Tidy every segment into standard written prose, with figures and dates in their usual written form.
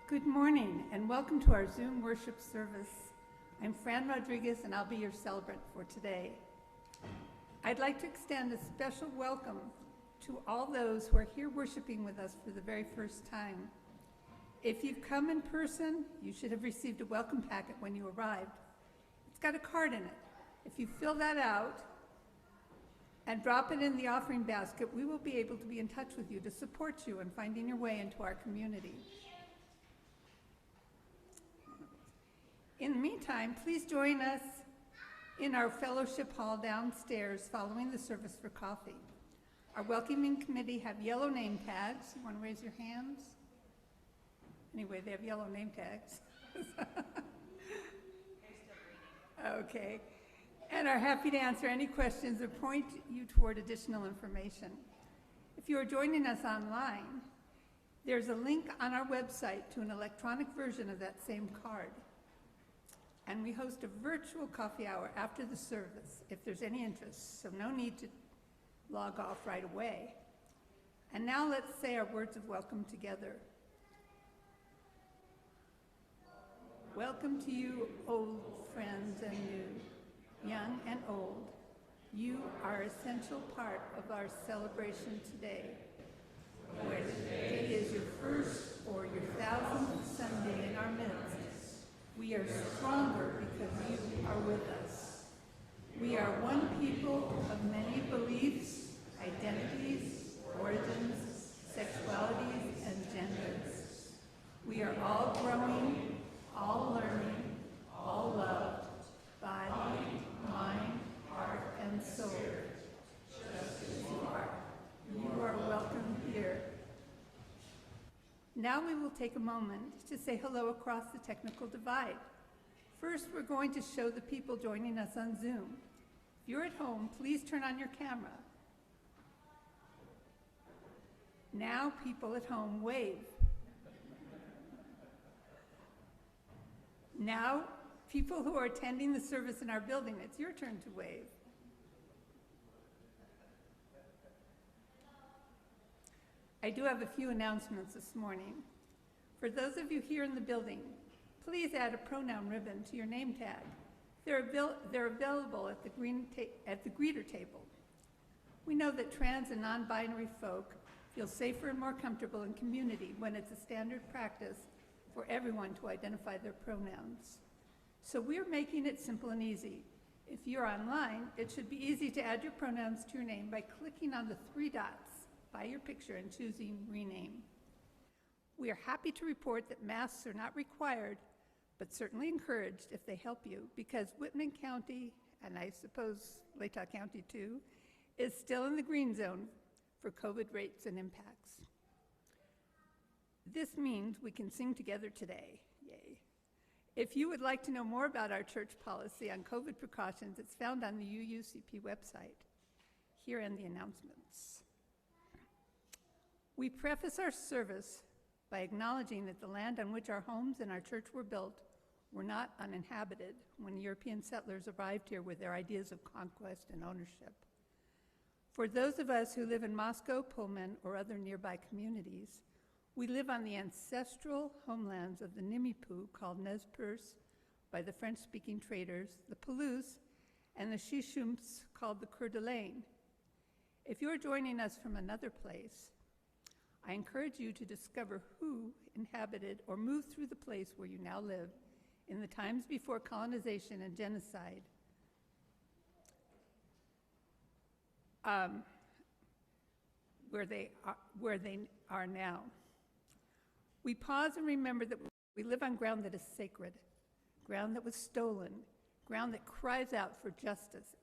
Good morning and welcome to our Zoom worship service. I'm Fran Rodriguez and I'll be your celebrant for today. I'd like to extend a special welcome to all those who are here worshiping with us for the very first time. If you've come in person, you should have received a welcome packet when you arrived. It's got a card in it. If you fill that out and drop it in the offering basket, we will be able to be in touch with you to support you in finding your way into our community. In the meantime, please join us in our fellowship hall downstairs following the service for coffee. Our welcoming committee have yellow name tags. You want to raise your hands? Anyway, they have yellow name tags. Okay. And are happy to answer any questions or point you toward additional information. If you are joining us online, there's a link on our website to an electronic version of that same card. And we host a virtual coffee hour after the service if there's any interest, so no need to log off right away. And now let's say our words of welcome together. Welcome to you, old friends and new, young and old. You are an essential part of our celebration today. Whether today is your first or your 1000th Sunday in our midst, we are stronger because you are with us. We are one people of many beliefs, identities, origins, sexualities, and genders. We are all growing, all learning, all loved, body, mind, heart, and soul. Just as you are. You are welcome here. Now we will take a moment to say hello across the technical divide. First, we're going to show the people joining us on Zoom. If you're at home, please turn on your camera. Now, people at home, wave. Now, people who are attending the service in our building, it's your turn to wave. I do have a few announcements this morning. For those of you here in the building, please add a pronoun ribbon to your name tag. They're available at the greeter table. We know that trans and non-binary folk feel safer and more comfortable in community when it's a standard practice for everyone to identify their pronouns. So we're making it simple and easy. If you're online, it should be easy to add your pronouns to your name by clicking on the 3 dots by your picture and choosing rename. We are happy to report that masks are not required, but certainly encouraged if they help you, because Whitman County, and I suppose Latah County too, is still in the green zone for COVID rates and impacts. This means we can sing together today, yay. If you would like to know more about our church policy on COVID precautions, it's found on the UUCP website. Here are the announcements. We preface our service by acknowledging that the land on which our homes and our church were built were not uninhabited when European settlers arrived here with their ideas of conquest and ownership. For those of us who live in Moscow, Pullman, or other nearby communities, we live on the ancestral homelands of the Nimipu, called Nez Perce by the French-speaking traders, the Palouse, and the Shishumps, called the Coeur d'Alene. If you're joining us from another place, I encourage you to discover who inhabited or moved through the place where you now live in the times before colonization and genocide. Where they are now. We pause and remember that we live on ground that is sacred, ground that was stolen, ground that cries out for justice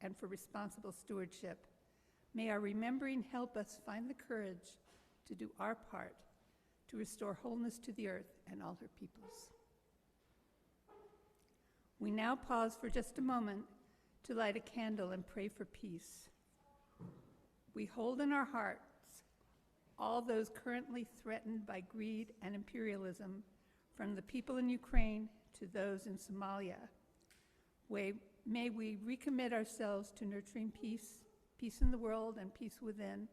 and for responsible stewardship. May our remembering help us find the courage to do our part to restore wholeness to the earth and all her peoples. We now pause for just a moment to light a candle and pray for peace. We hold in our hearts all those currently threatened by greed and imperialism, from the people in Ukraine to those in Somalia. May we recommit ourselves to nurturing peace in the world and peace within,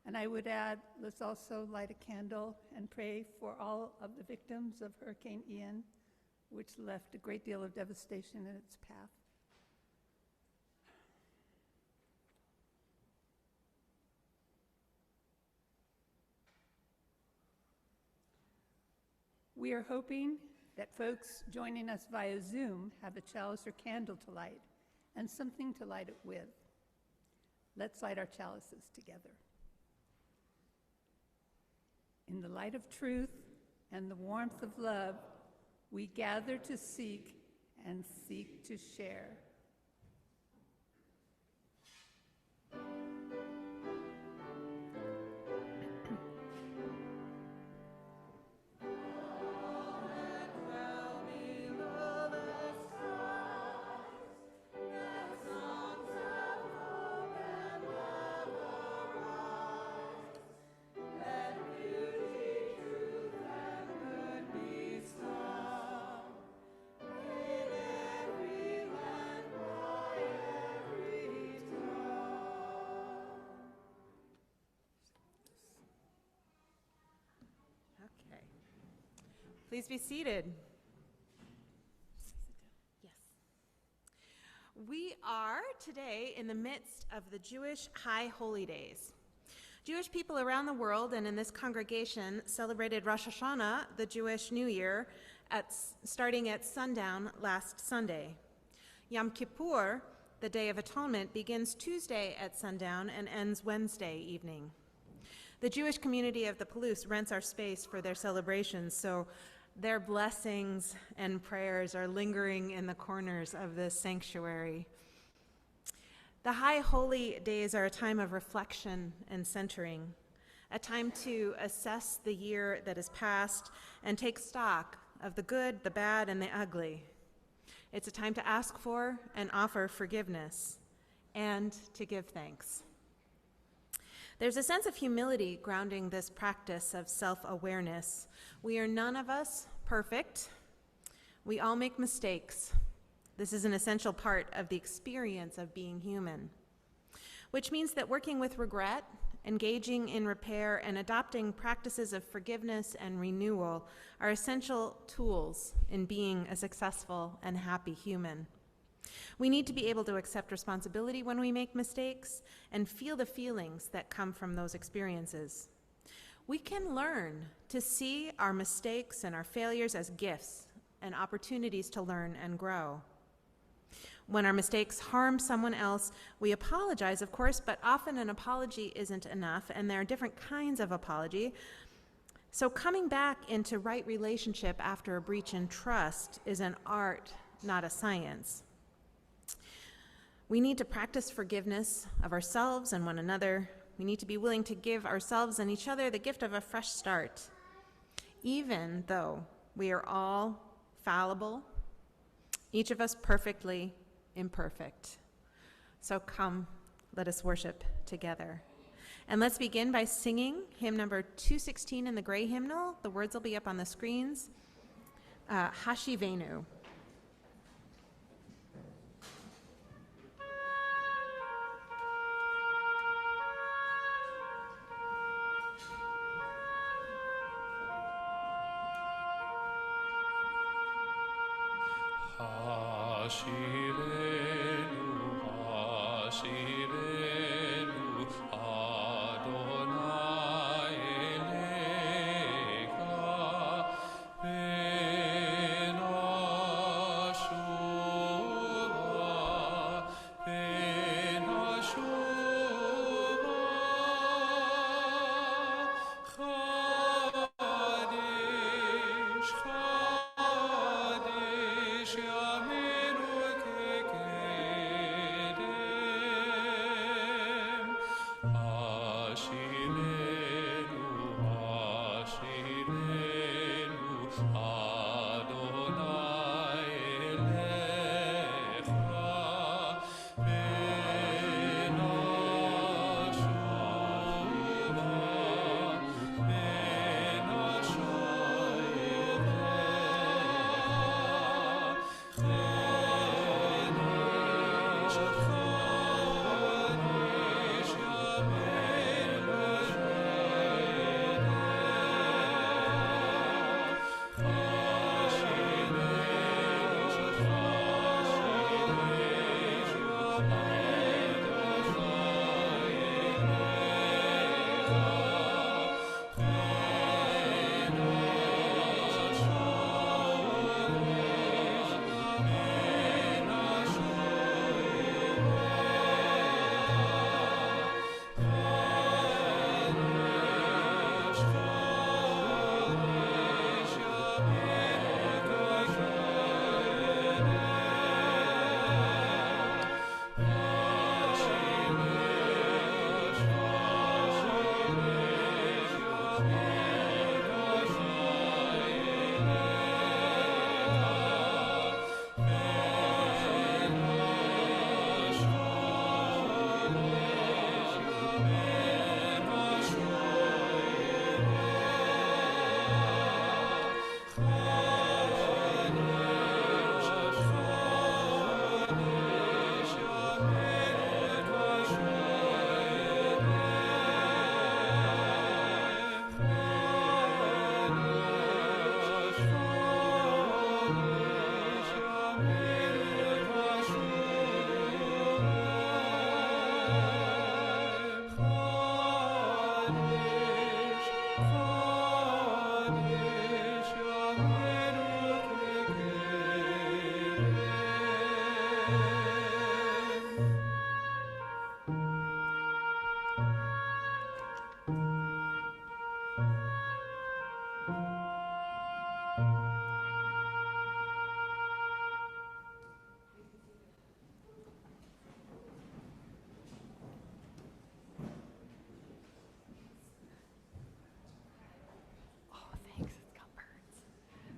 And I would add, let's also light a candle and pray for all of the victims of Hurricane Ian, which left a great deal of devastation in its path. We are hoping that folks joining us via Zoom have a chalice or candle to light and something to light it with. Let's light our chalices together. In the light of truth and the warmth of love, we gather to seek and seek to share. Please be seated. Yes. We are today in the midst of the Jewish High Holy Days. Jewish people around the world and in this congregation celebrated Rosh Hashanah, the Jewish New Year, starting at sundown last Sunday. Yom Kippur, the Day of Atonement, begins Tuesday at sundown and ends Wednesday evening. The Jewish community of the Palouse rents our space for their celebrations, so their blessings and prayers are lingering in the corners of this sanctuary. The High Holy Days are a time of reflection and centering, a time to assess the year that has passed and take stock of the good, the bad, and the ugly. It's a time to ask for and offer forgiveness and to give thanks. There's a sense of humility grounding this practice of self-awareness. We are none of us perfect. We all make mistakes. This is an essential part of the experience of being human, which means that working with regret, engaging in repair, and adopting practices of forgiveness and renewal are essential tools in being a successful and happy human. We need to be able to accept responsibility when we make mistakes and feel the feelings that come from those experiences. We can learn to see our mistakes and our failures as gifts and opportunities to learn and grow. When our mistakes harm someone else, we apologize, of course, but often an apology isn't enough, and there are different kinds of apology. So coming back into right relationship after a breach in trust is an art, not a science. We need to practice forgiveness of ourselves and one another. We need to be willing to give ourselves and each other the gift of a fresh start, even though we are all fallible, each of us perfectly imperfect. So come, let us worship together. And let's begin by singing hymn number 216 in the gray hymnal. The words will be up on the screens. Hashivenu.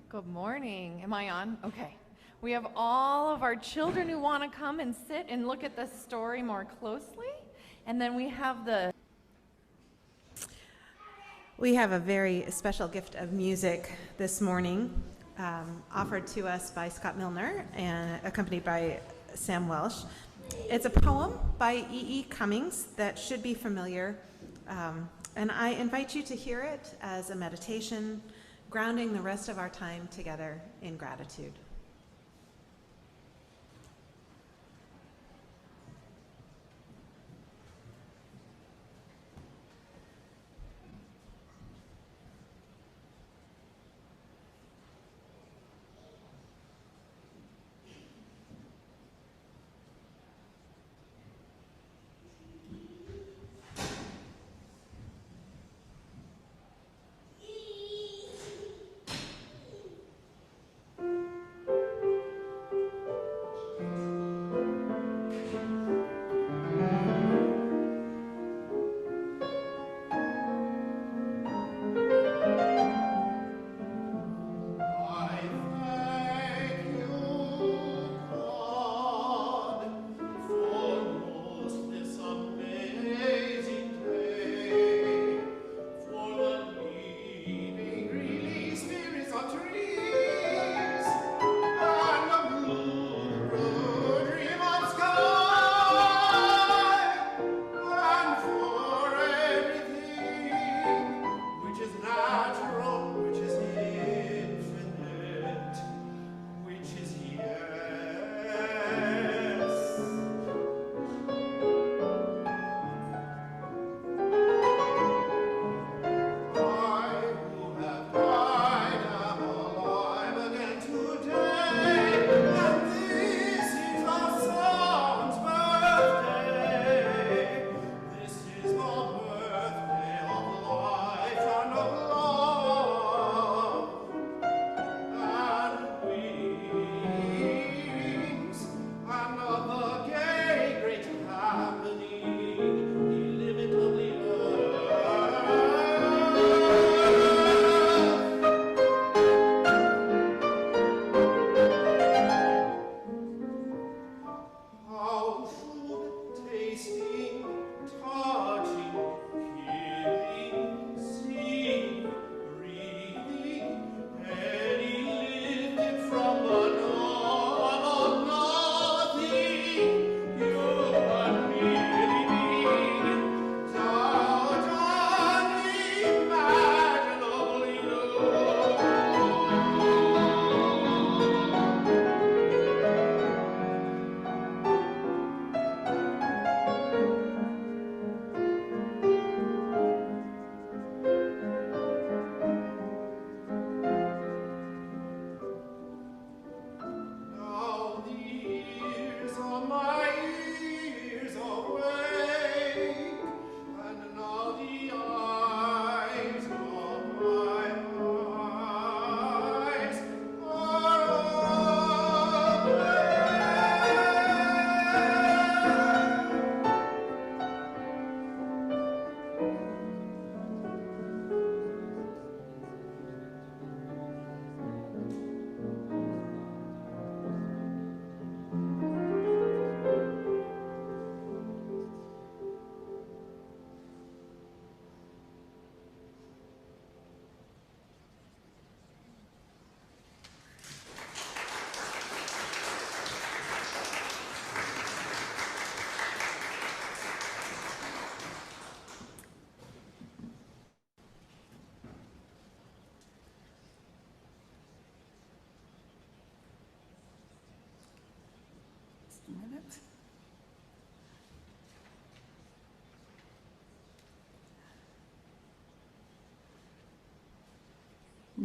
Good morning. Am I on? Okay. We have all of our children who want to come and sit and look at the story more closely. And then we have We have a very special gift of music this morning, offered to us by Scott Milner and accompanied by Sam Welsh. It's a poem by E.E. Cummings that should be familiar, and I invite you to hear it as a meditation, grounding the rest of our time together in gratitude.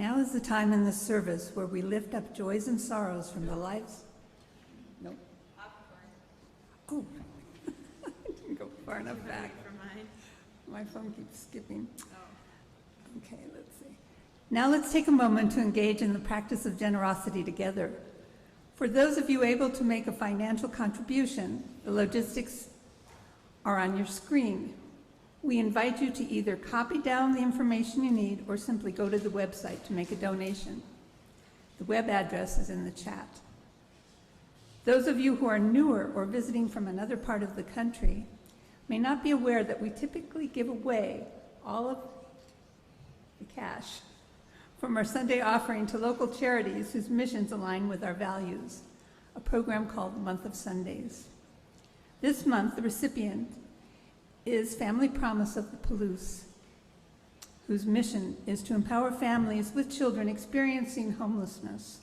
Now is the time in the service where we lift up joys and sorrows from the lives. Nope. Oh, I didn't go far enough back. My phone keeps skipping. Okay, let's see. Now let's take a moment to engage in the practice of generosity together. For those of you able to make a financial contribution, the logistics are on your screen. We invite you to either copy down the information you need or simply go to the website to make a donation. The web address is in the chat. Those of you who are newer or visiting from another part of the country may not be aware that we typically give away all of the cash from our Sunday offering to local charities whose missions align with our values, a program called Month of Sundays. This month, the recipient is Family Promise of the Palouse, whose mission is to empower families with children experiencing homelessness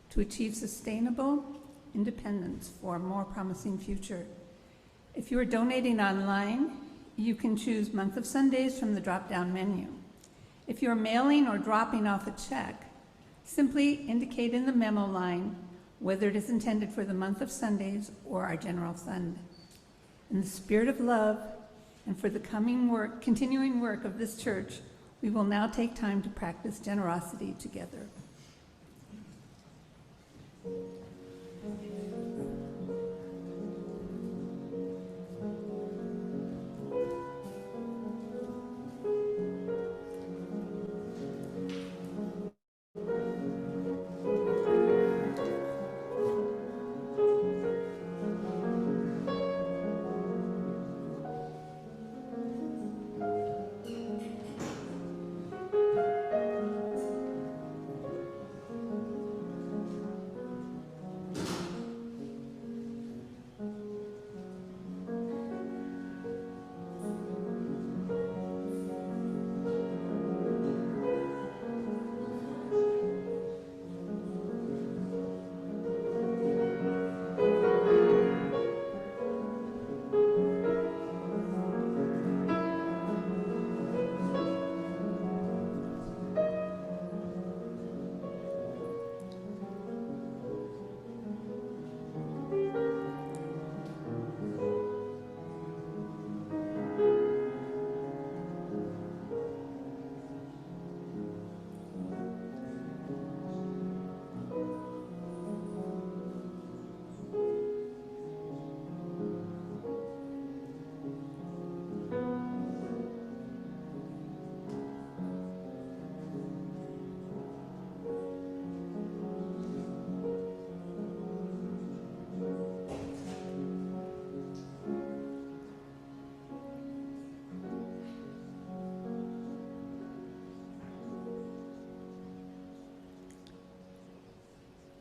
to achieve sustainable independence for a more promising future. If you are donating online, you can choose Month of Sundays from the drop-down menu. If you are mailing or dropping off a check, simply indicate in the memo line whether it is intended for the Month of Sundays or our general fund. In the spirit of love and for the continuing work of this church, we will now take time to practice generosity together.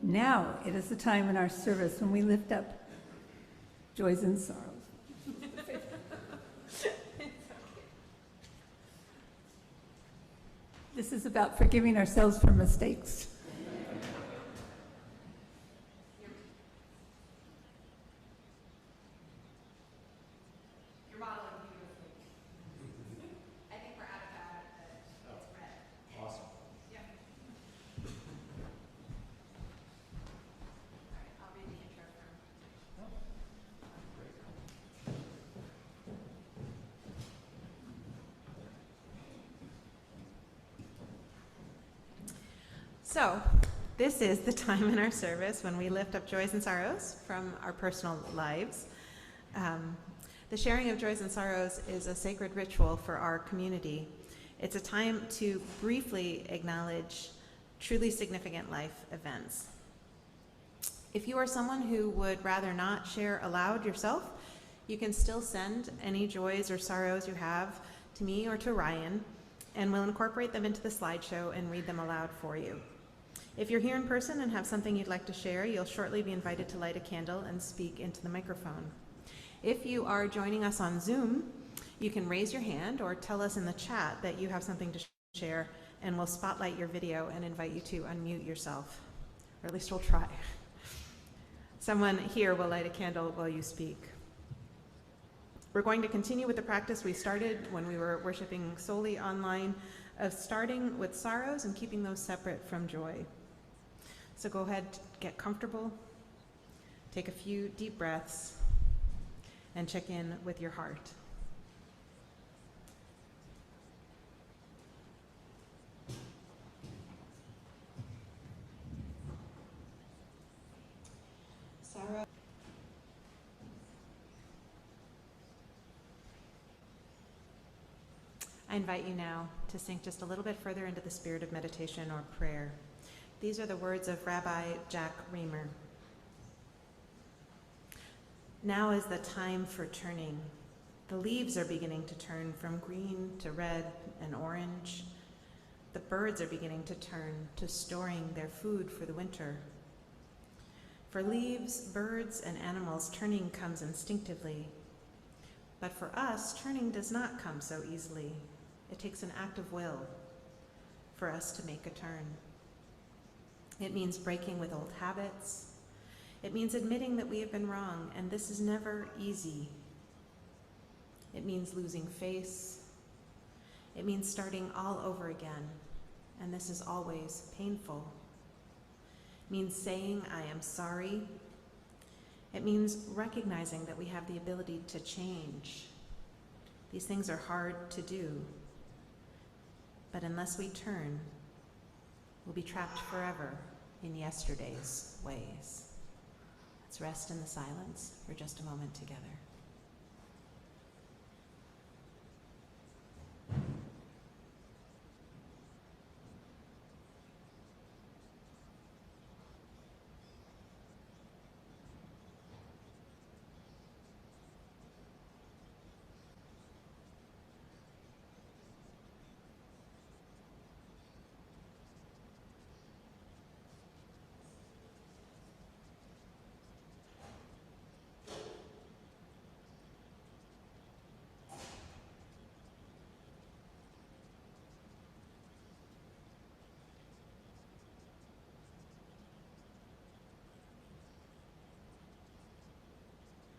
Now it is the time in our service when we lift up joys and sorrows. This is about forgiving ourselves for mistakes. You're modeling beautifully. I think we're out of that, but it's red. Awesome. Yeah. All right, I'll read the intro from. So, this is the time in our service when we lift up joys and sorrows from our personal lives. The sharing of joys and sorrows is a sacred ritual for our community. It's a time to briefly acknowledge truly significant life events. If you are someone who would rather not share aloud yourself, you can still send any joys or sorrows you have to me or to Ryan, and we'll incorporate them into the slideshow and read them aloud for you. If you're here in person and have something you'd like to share, you'll shortly be invited to light a candle and speak into the microphone. If you are joining us on Zoom, you can raise your hand or tell us in the chat that you have something to share, and we'll spotlight your video and invite you to unmute yourself, or at least we'll try. Someone here will light a candle while you speak. We're going to continue with the practice we started when we were worshiping solely online, of starting with sorrows and keeping those separate from joy. So go ahead, get comfortable, take a few deep breaths, and check in with your heart. Sorrow. I invite you now to sink just a little bit further into the spirit of meditation or prayer. These are the words of Rabbi Jack Reamer. Now is the time for turning. The leaves are beginning to turn from green to red and orange. The birds are beginning to turn to storing their food for the winter. For leaves, birds, and animals, turning comes instinctively. But for us, turning does not come so easily. It takes an act of will for us to make a turn. It means breaking with old habits. It means admitting that we have been wrong, and this is never easy. It means losing face. It means starting all over again, and this is always painful. It means saying, I am sorry. It means recognizing that we have the ability to change. These things are hard to do, but unless we turn, we'll be trapped forever in yesterday's ways. Let's rest in the silence for just a moment together.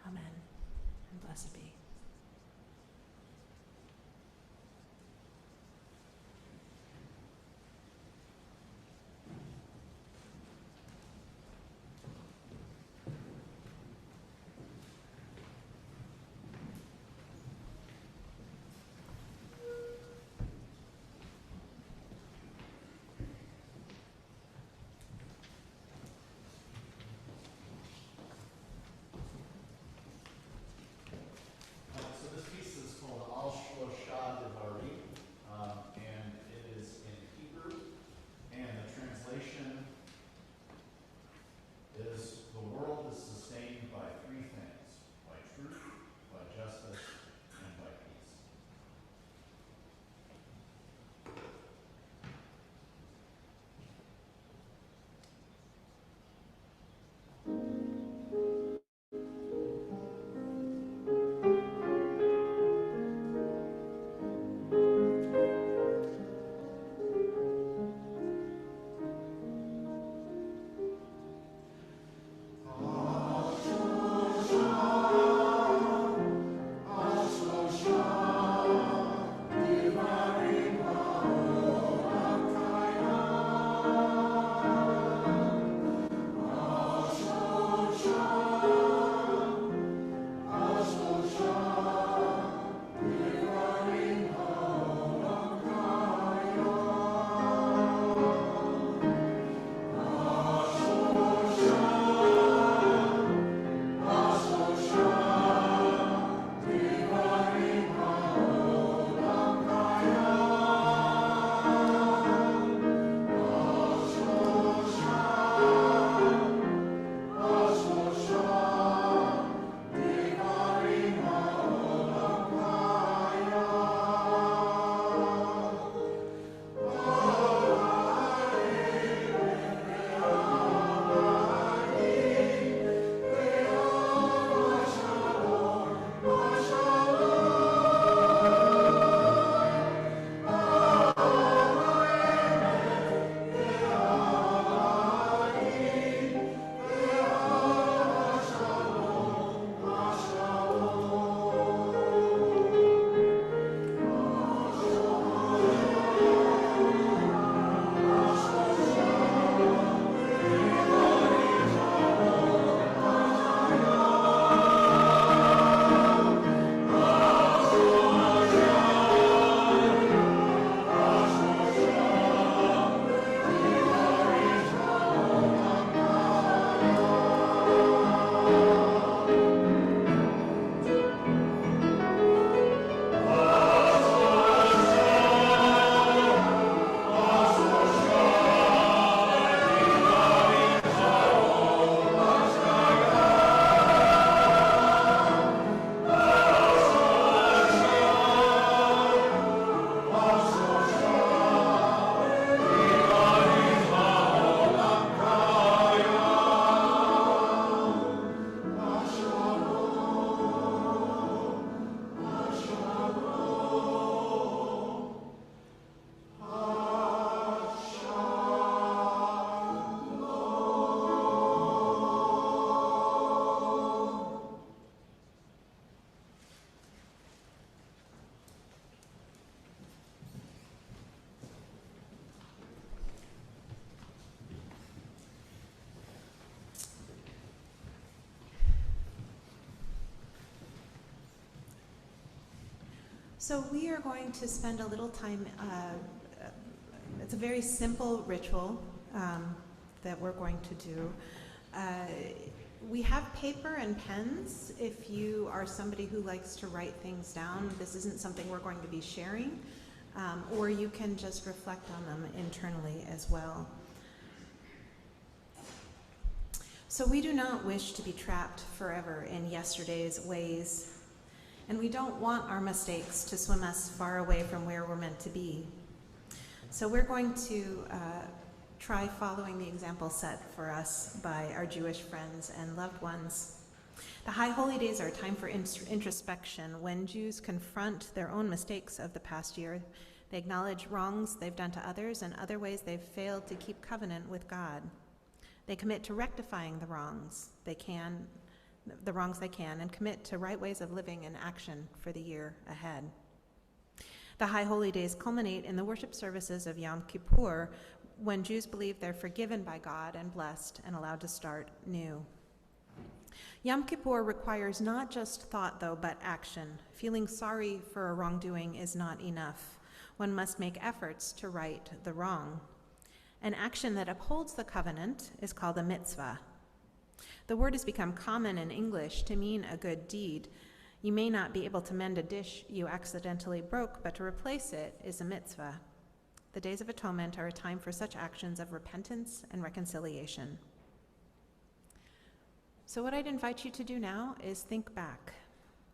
Amen, and blessed be. So we are going to spend a little time, it's a very simple ritual that we're going to do. We have paper and pens if you are somebody who likes to write things down. This isn't something we're going to be sharing, or you can just reflect on them internally as well. So we do not wish to be trapped forever in yesterday's ways, and we don't want our mistakes to swim us far away from where we're meant to be. So we're going to try following the example set for us by our Jewish friends and loved ones. The High Holy Days are a time for introspection when Jews confront their own mistakes of the past year. They acknowledge wrongs they've done to others and other ways they've failed to keep covenant with God. They commit to rectifying the wrongs they can, and commit to right ways of living and action for the year ahead. The High Holy Days culminate in the worship services of Yom Kippur, when Jews believe they're forgiven by God and blessed and allowed to start new. Yom Kippur requires not just thought, though, but action. Feeling sorry for a wrongdoing is not enough. One must make efforts to right the wrong. An action that upholds the covenant is called a mitzvah. The word has become common in English to mean a good deed. You may not be able to mend a dish you accidentally broke, but to replace it is a mitzvah. The Days of Atonement are a time for such actions of repentance and reconciliation. So what I'd invite you to do now is think back.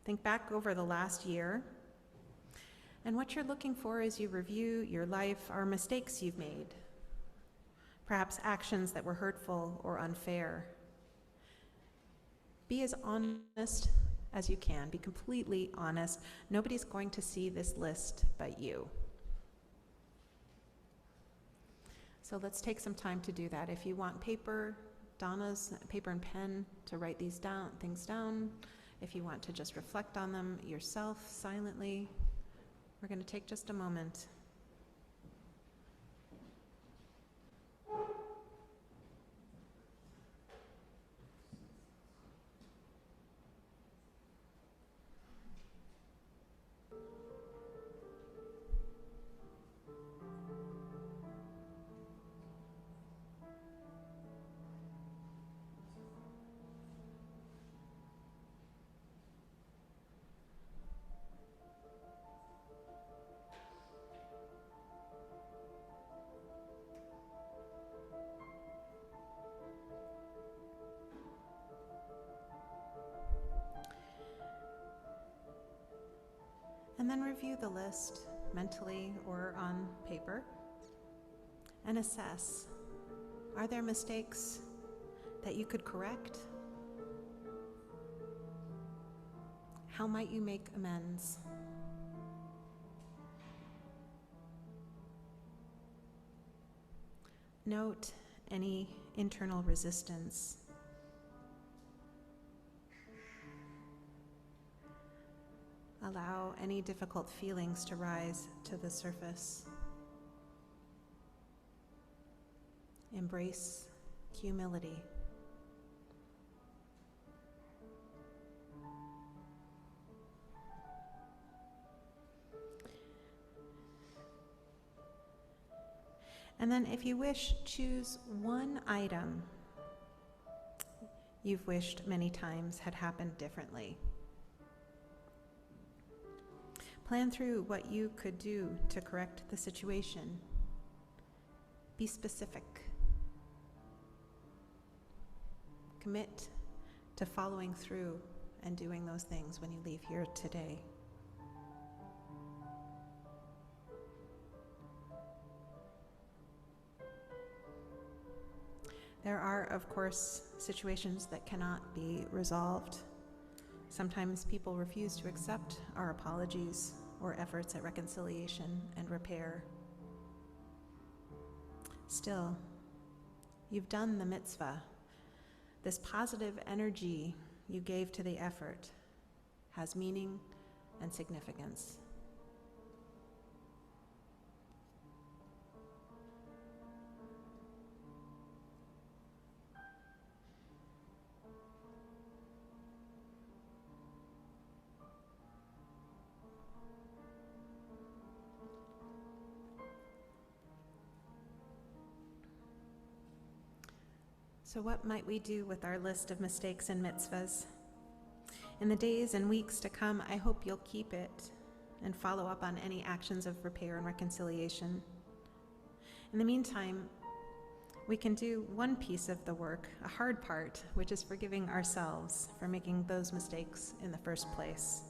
Think back over the last year, and what you're looking for as you review your life are mistakes you've made, perhaps actions that were hurtful or unfair. Be as honest as you can. Be completely honest. Nobody's going to see this list but you. So let's take some time to do that. If you want paper, Donna's paper and pen to write these things down. If you want to just reflect on them yourself silently, we're going to take just a moment. And then review the list mentally or on paper and assess, are there mistakes that you could correct? How might you make amends? Note any internal resistance. Allow any difficult feelings to rise to the surface. Embrace humility. And then, if you wish, choose one item you've wished many times had happened differently. Plan through what you could do to correct the situation. Be specific. Commit to following through and doing those things when you leave here today. There are, of course, situations that cannot be resolved. Sometimes people refuse to accept our apologies or efforts at reconciliation and repair. Still, you've done the mitzvah. This positive energy you gave to the effort has meaning and significance. So what might we do with our list of mistakes and mitzvahs? In the days and weeks to come, I hope you'll keep it and follow up on any actions of repair and reconciliation. In the meantime, we can do one piece of the work, a hard part, which is forgiving ourselves for making those mistakes in the first place.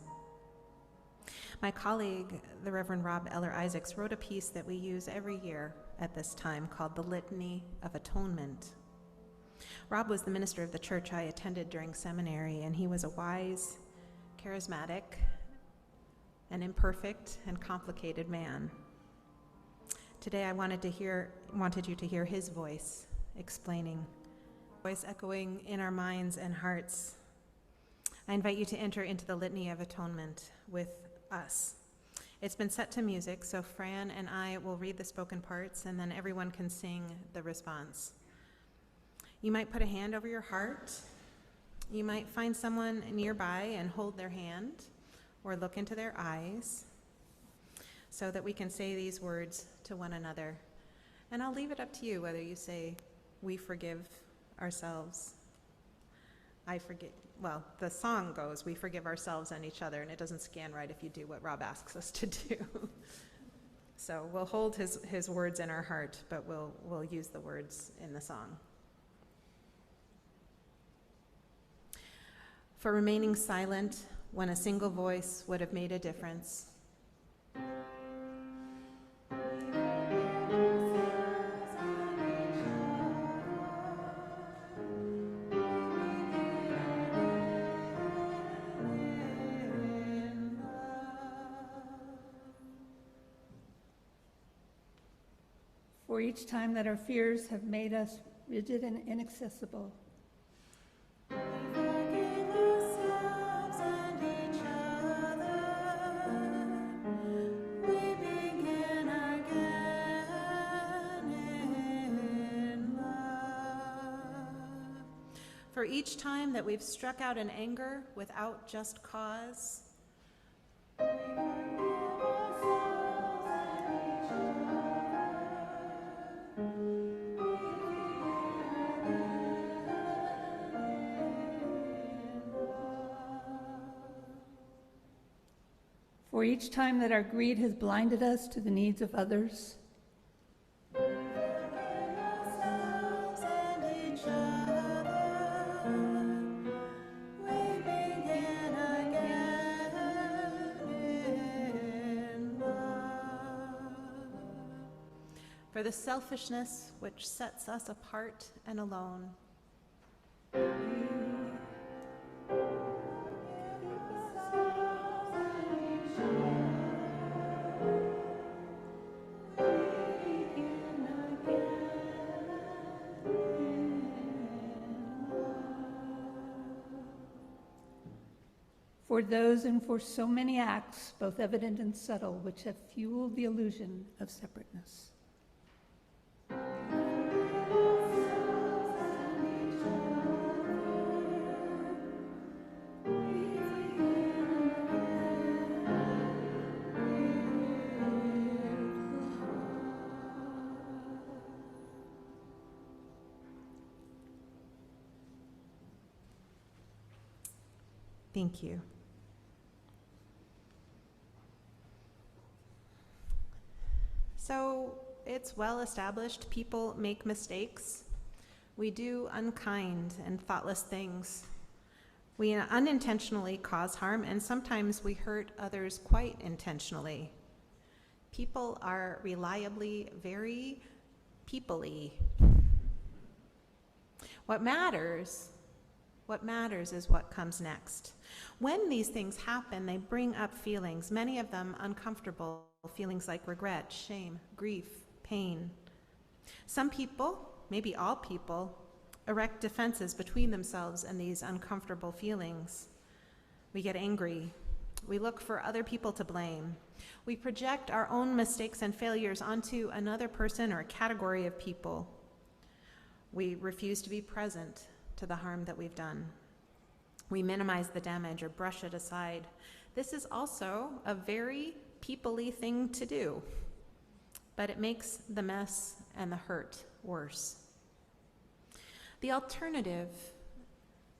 My colleague, the Reverend Rob Eller Isaacs, wrote a piece that we use every year at this time called The Litany of Atonement. Rob was the minister of the church I attended during seminary, and he was a wise, charismatic, and imperfect and complicated man. Today I wanted you to hear his voice explaining, voice echoing in our minds and hearts. I invite you to enter into the Litany of Atonement with us. It's been set to music, so Fran and I will read the spoken parts, and then everyone can sing the response. You might put a hand over your heart. You might find someone nearby and hold their hand or look into their eyes so that we can say these words to one another. And I'll leave it up to you whether you say, we forgive ourselves. I forgive, well, the song goes, we forgive ourselves and each other, and it doesn't scan right if you do what Rob asks us to do. So we'll hold his words in our heart, but we'll use the words in the song. For remaining silent when a single voice would have made a difference. For each time that our fears have made us rigid and inaccessible. For each time that we've struck out in anger without just cause. For each time that our greed has blinded us to the needs of others. For the selfishness which sets us apart and alone. For those and for so many acts, both evident and subtle, which have fueled the illusion of separateness. Thank you. So it's well established people make mistakes. We do unkind and thoughtless things. We unintentionally cause harm, and sometimes we hurt others quite intentionally. People are reliably very people-y. What matters is what comes next. When these things happen, they bring up feelings, many of them uncomfortable, feelings like regret, shame, grief, pain. Some people, maybe all people, erect defenses between themselves and these uncomfortable feelings. We get angry. We look for other people to blame. We project our own mistakes and failures onto another person or a category of people. We refuse to be present to the harm that we've done. We minimize the damage or brush it aside. This is also a very people-y thing to do, but it makes the mess and the hurt worse. The alternative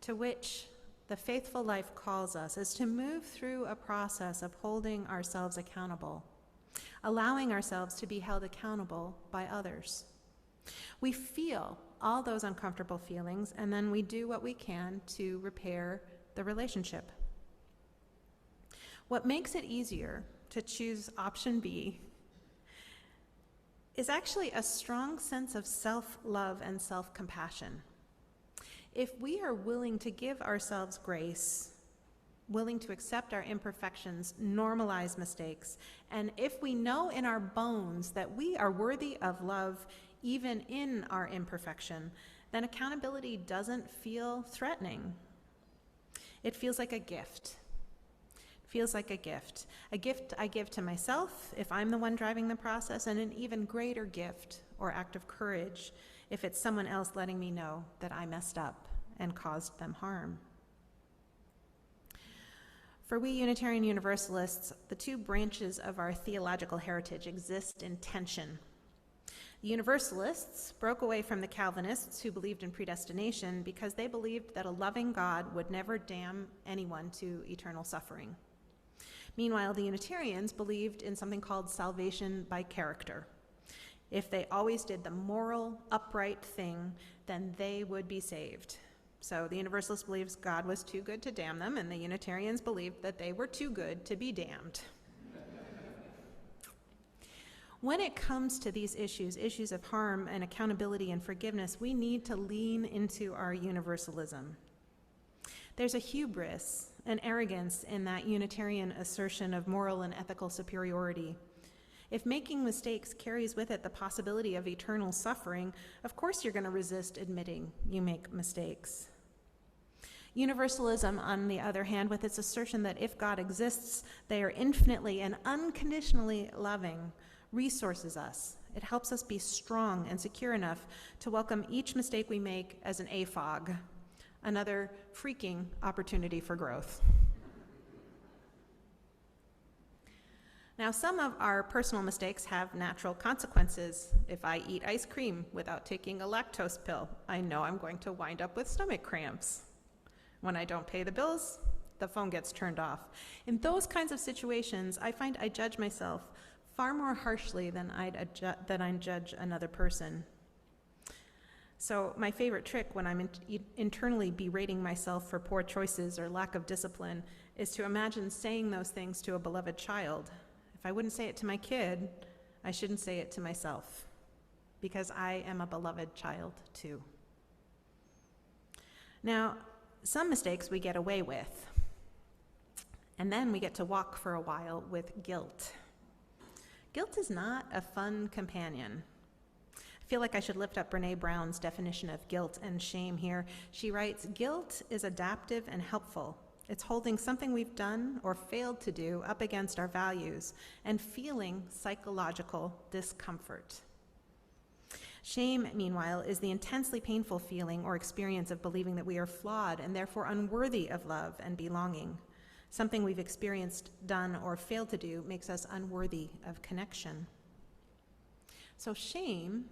to which the faithful life calls us is to move through a process of holding ourselves accountable, allowing ourselves to be held accountable by others. We feel all those uncomfortable feelings, and then we do what we can to repair the relationship. What makes it easier to choose option B is actually a strong sense of self-love and self-compassion. If we are willing to give ourselves grace, willing to accept our imperfections, normalize mistakes, and if we know in our bones that we are worthy of love even in our imperfection, then accountability doesn't feel threatening. It feels like a gift. It feels like a gift I give to myself if I'm the one driving the process, and an even greater gift or act of courage if it's someone else letting me know that I messed up and caused them harm. For we Unitarian Universalists, the two branches of our theological heritage exist in tension. The Universalists broke away from the Calvinists who believed in predestination because they believed that a loving God would never damn anyone to eternal suffering. Meanwhile, the Unitarians believed in something called salvation by character. If they always did the moral, upright thing, then they would be saved. So the Universalist believes God was too good to damn them, and the Unitarians believed that they were too good to be damned. When it comes to these issues of harm and accountability and forgiveness, we need to lean into our universalism. There's a hubris, an arrogance in that Unitarian assertion of moral and ethical superiority. If making mistakes carries with it the possibility of eternal suffering, of course you're going to resist admitting you make mistakes. Universalism, on the other hand, with its assertion that if God exists, they are infinitely and unconditionally loving, resources us. It helps us be strong and secure enough to welcome each mistake we make as an AFOG, another freaking opportunity for growth. Now, some of our personal mistakes have natural consequences. If I eat ice cream without taking a lactose pill, I know I'm going to wind up with stomach cramps. When I don't pay the bills, the phone gets turned off. In those kinds of situations, I find I judge myself far more harshly than I'd judge another person. So my favorite trick when I'm internally berating myself for poor choices or lack of discipline is to imagine saying those things to a beloved child. If I wouldn't say it to my kid, I shouldn't say it to myself, because I am a beloved child too. Now, some mistakes we get away with, and then we get to walk for a while with guilt. Guilt is not a fun companion. I feel like I should lift up Brené Brown's definition of guilt and shame here. She writes, "Guilt is adaptive and helpful. It's holding something we've done or failed to do up against our values and feeling psychological discomfort." Shame, meanwhile, is the intensely painful feeling or experience of believing that we are flawed and therefore unworthy of love and belonging. Something we've experienced, done, or failed to do makes us unworthy of connection. So shame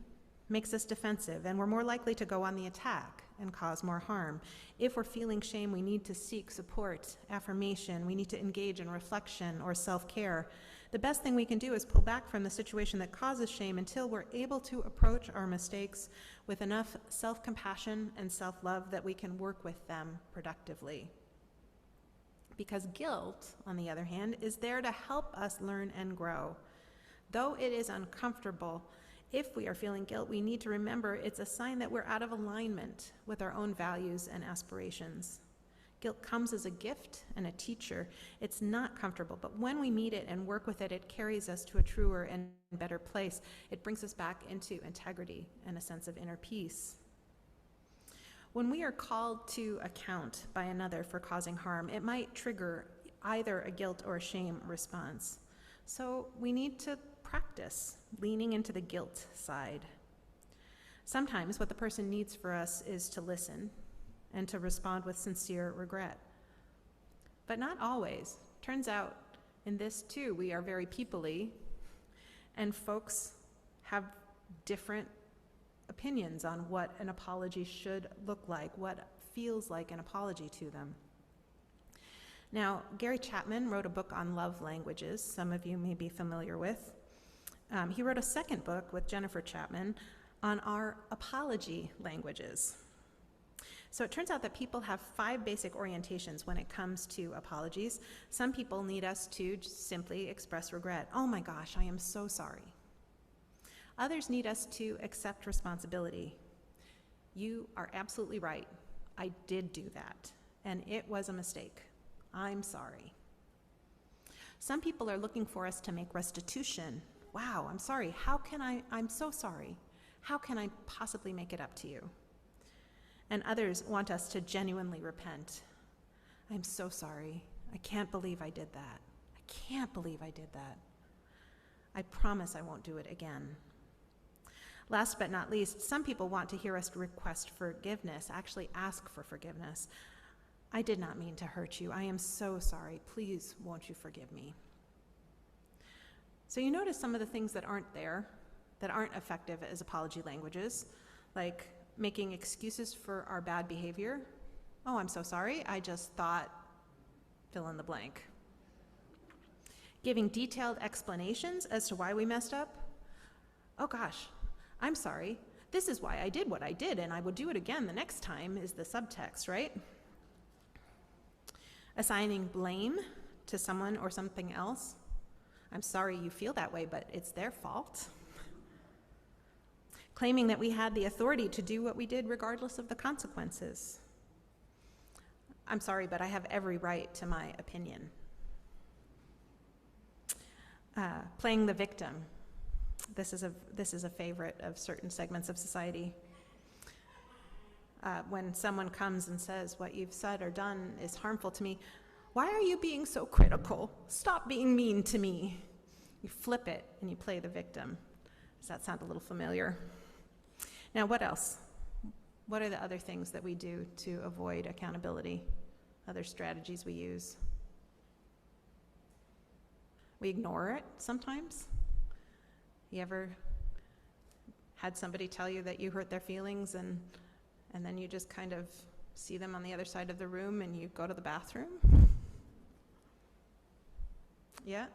makes us defensive, and we're more likely to go on the attack and cause more harm. If we're feeling shame, we need to seek support, affirmation, we need to engage in reflection or self-care. The best thing we can do is pull back from the situation that causes shame until we're able to approach our mistakes with enough self-compassion and self-love that we can work with them productively. Because guilt, on the other hand, is there to help us learn and grow. Though it is uncomfortable, if we are feeling guilt, we need to remember it's a sign that we're out of alignment with our own values and aspirations. Guilt comes as a gift and a teacher. It's not comfortable, but when we meet it and work with it, it carries us to a truer and better place. It brings us back into integrity and a sense of inner peace. When we are called to account by another for causing harm, it might trigger either a guilt or a shame response. So we need to practice leaning into the guilt side. Sometimes what the person needs for us is to listen and to respond with sincere regret. But not always. Turns out in this too, we are very people-y, and folks have different opinions on what an apology should look like, what feels like an apology to them. Now, Gary Chapman wrote a book on love languages, some of you may be familiar with. He wrote a second book with Jennifer Chapman on our apology languages. So it turns out that people have 5 basic orientations when it comes to apologies. Some people need us to just simply express regret. Oh my gosh, I am so sorry. Others need us to accept responsibility. You are absolutely right. I did do that, and it was a mistake. I'm sorry. Some people are looking for us to make restitution. Wow, I'm sorry. I'm so sorry. How can I possibly make it up to you? And others want us to genuinely repent. I'm so sorry. I can't believe I did that. I can't believe I did that. I promise I won't do it again. Last but not least, some people want to hear us request forgiveness, actually ask for forgiveness. I did not mean to hurt you. I am so sorry. Please, won't you forgive me? So you notice some of the things that aren't there, that aren't effective as apology languages, like making excuses for our bad behavior. Oh, I'm so sorry. I just thought, fill in the blank. Giving detailed explanations as to why we messed up. Oh gosh, I'm sorry. This is why I did what I did, and I would do it again the next time, is the subtext, right? Assigning blame to someone or something else. I'm sorry you feel that way, but it's their fault. Claiming that we had the authority to do what we did regardless of the consequences. I'm sorry, but I have every right to my opinion. Playing the victim. This is a favorite of certain segments of society. When someone comes and says, what you've said or done is harmful to me, why are you being so critical? Stop being mean to me. You flip it and you play the victim. Does that sound a little familiar? Now, what else? What are the other things that we do to avoid accountability? Other strategies we use? We ignore it sometimes. You ever had somebody tell you that you hurt their feelings and then you just kind of see them on the other side of the room and you go to the bathroom? Yeah?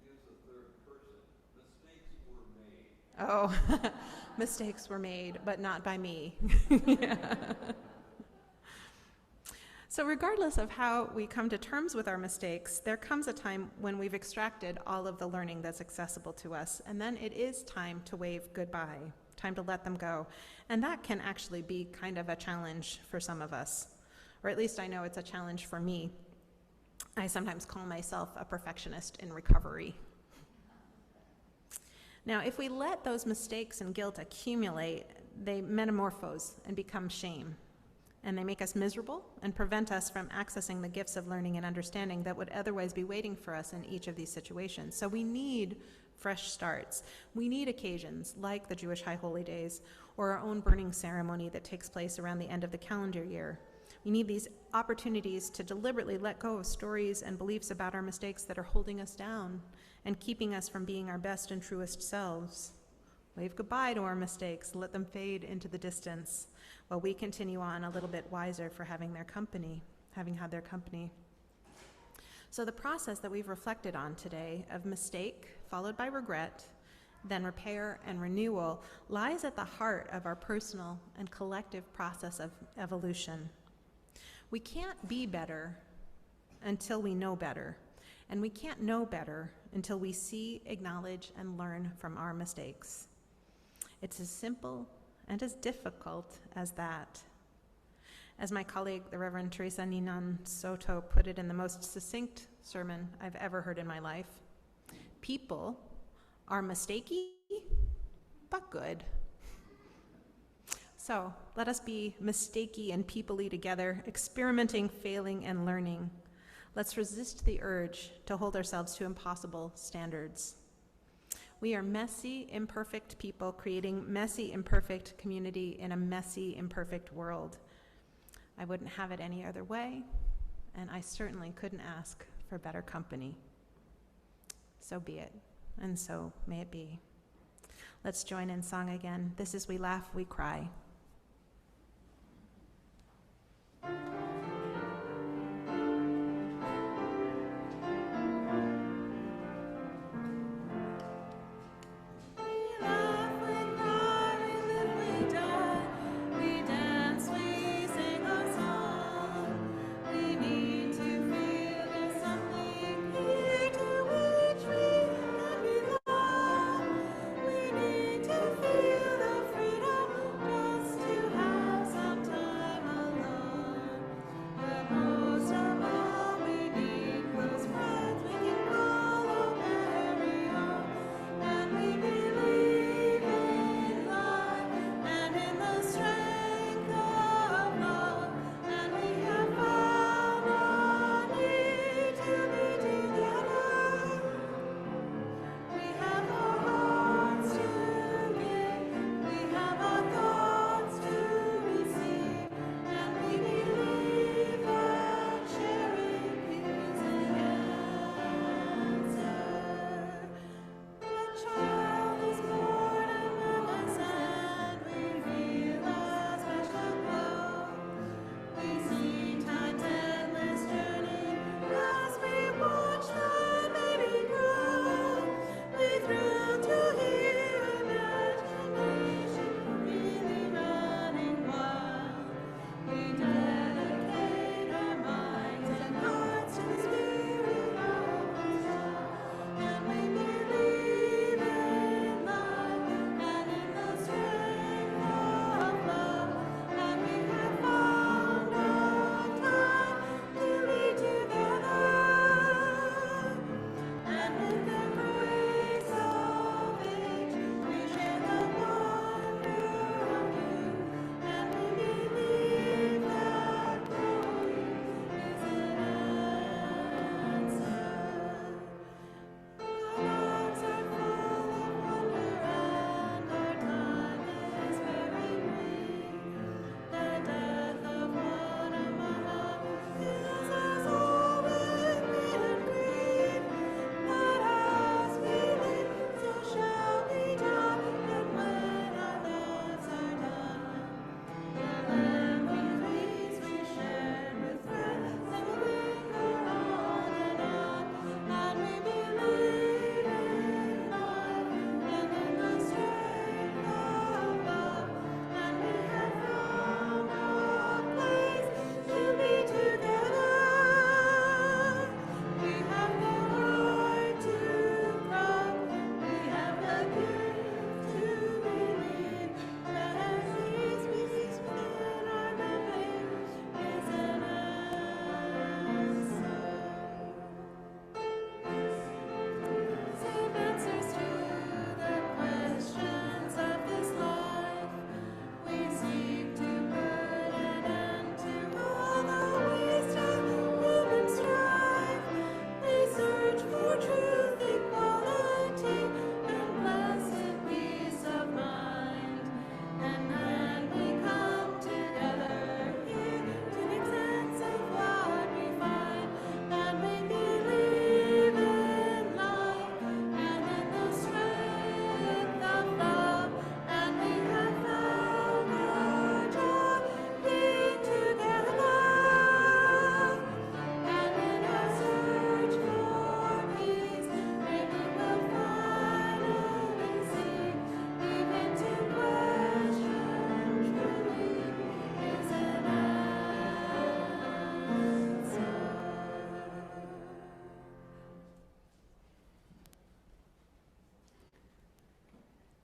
Use the third person. Mistakes were made. Oh, mistakes were made, but not by me. Yeah. So regardless of how we come to terms with our mistakes, there comes a time when we've extracted all of the learning that's accessible to us, and then it is time to wave goodbye, time to let them go. And that can actually be kind of a challenge for some of us, or at least I know it's a challenge for me. I sometimes call myself a perfectionist in recovery. Now, if we let those mistakes and guilt accumulate, they metamorphose and become shame. And they make us miserable and prevent us from accessing the gifts of learning and understanding that would otherwise be waiting for us in each of these situations. So we need fresh starts. We need occasions like the Jewish High Holy Days or our own burning ceremony that takes place around the end of the calendar year. We need these opportunities to deliberately let go of stories and beliefs about our mistakes that are holding us down and keeping us from being our best and truest selves. Wave goodbye to our mistakes, let them fade into the distance, while we continue on a little bit wiser for having had their company. So the process that we've reflected on today of mistake followed by regret, then repair and renewal, lies at the heart of our personal and collective process of evolution. We can't be better until we know better, and we can't know better until we see, acknowledge, and learn from our mistakes. It's as simple and as difficult as that. As my colleague, the Reverend Teresa Ninan Soto, put it in the most succinct sermon I've ever heard in my life, people are mistakey, but good. So let us be mistakey and people-y together, experimenting, failing, and learning. Let's resist the urge to hold ourselves to impossible standards. We are messy, imperfect people creating messy, imperfect community in a messy, imperfect world. I wouldn't have it any other way, and I certainly couldn't ask for better company. So be it, and so may it be. Let's join in song again. This is We Laugh, We Cry.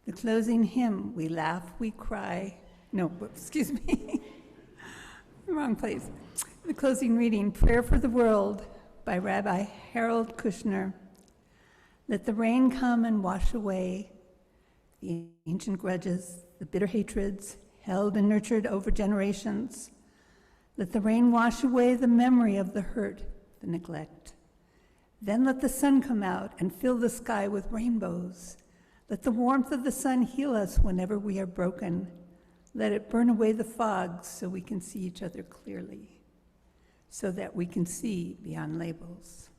The closing hymn, We Laugh, We Cry. No, excuse me. Wrong place. The closing reading, Prayer for the World by Rabbi Harold Kushner. Let the rain come and wash away the ancient grudges, the bitter hatreds held and nurtured over generations. Let the rain wash away the memory of the hurt, the neglect. Then let the sun come out and fill the sky with rainbows. Let the warmth of the sun heal us whenever we are broken. Let it burn away the fog so we can see each other clearly, so that we can see beyond labels.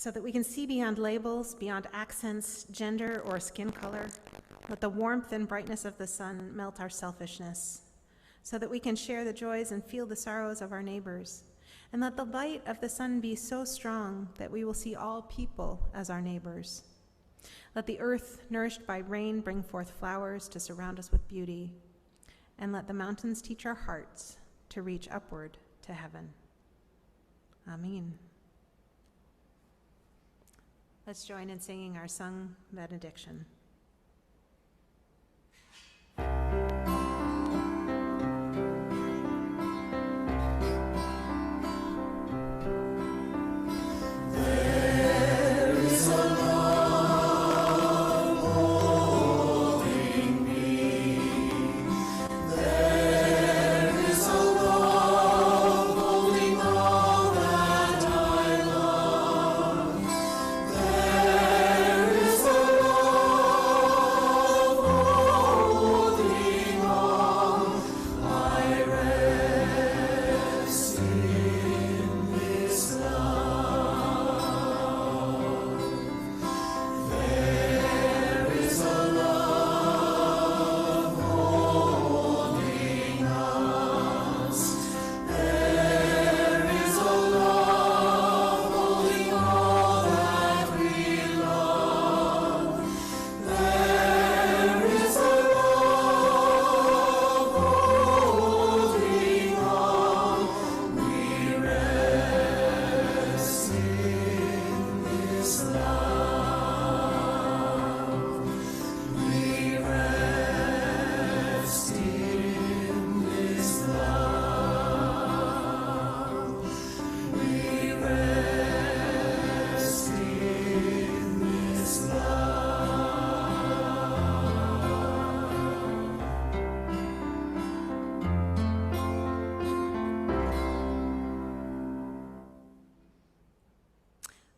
so that we can see beyond labels, beyond accents, gender, or skin color. Let the warmth and brightness of the sun melt our selfishness, so that we can share the joys and feel the sorrows of our neighbors. And let the light of the sun be so strong that we will see all people as our neighbors. Let the earth, nourished by rain, bring forth flowers to surround us with beauty. And let the mountains teach our hearts to reach upward to heaven. Amen. Let's join in singing our sung benediction.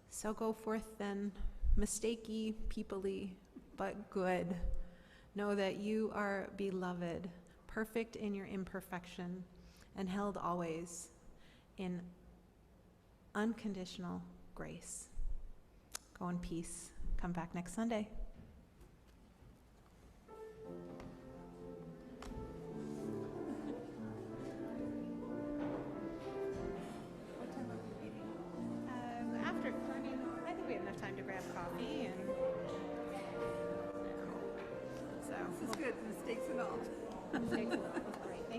So go forth then, mistakey, peoply, but good. Know that you are beloved, perfect in your imperfection, and held always in unconditional grace. Go in peace. Come back next Sunday. I think we have enough time to grab coffee and so. This is good, mistakes and all. Mistakes and all. Great.